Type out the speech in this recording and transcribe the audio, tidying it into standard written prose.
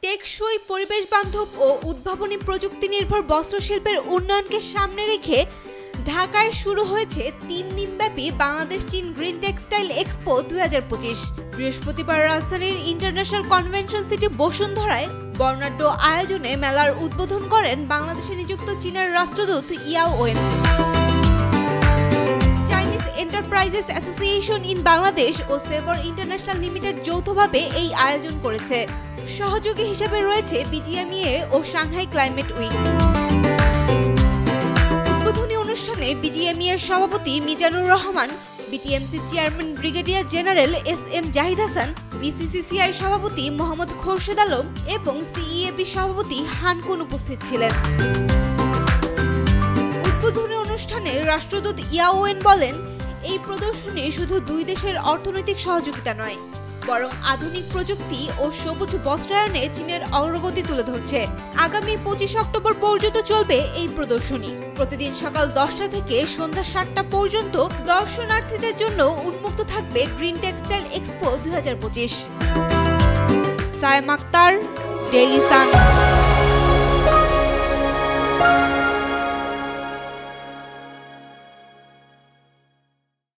টেকসই পরিবেশ বান্ধব ও উদ্ভাবনী প্রযুক্তি নির্ভর বস্ত্রশিল্পের উন্নয়নকে সামনে রেখে ঢাকায় শুরু হয়েছে 3 দিনব্যাপী বাংলাদেশ চীন গ্রিন টেক্সটাইল এক্সপো 2025। বৃহস্পতিবার রাজধানীর ইন্টারন্যাশনাল কনভেনশন সিটি বসুন্ধরায় বর্ণাঢ্য আয়োজনে মেলার উদ্বোধন করেন বাংলাদেশে নিযুক্ত চীনের রাষ্ট্রদূত Yao Wen. Chinese enterprises association in Bangladesh ও সেভর ইন্টারন্যাশনাল লিমিটেড যৌথভাবে এই আয়োজন করেছে। সহযোগী হিসেবে রয়েছে বিজিএমইএ ও সাংহাই ক্লাইমেট উইক। উদ্বোধনী অনুষ্ঠানে বিজিএমইএর সভাপতি Mizanur Rahman, BTMC chairman brigadier general SM. Zahid Hasan, BCCCI সভাপতি মোহাম্মদ খোরশেদ আলম এবং সিইএবি সভাপতি হানকুন উপস্থিত ছিলেন। উদ্বোধনী অনুষ্ঠানে রাষ্ট্রদূত ইয়াও ওয়েন বলেন, এই প্রদর্শনী শুধু দুই দেশের অর্থনৈতিক সহযোগিতা নয়, বরং আধুনিক প্রযুক্তি ও সবুজ বস্ত্রায়নে চীনের অগ্রগতি তুলে ধরছে। আগামী 25 অক্টোবর পর্যন্ত চলবে এই প্রদর্শনী। প্রতিদিন সকাল 10টা থেকে সন্ধ্যা 7টা পর্যন্ত দর্শনার্থীদের জন্য উন্মুক্ত থাকবে green textile expo 2025। Sayem Akter, Daily সান।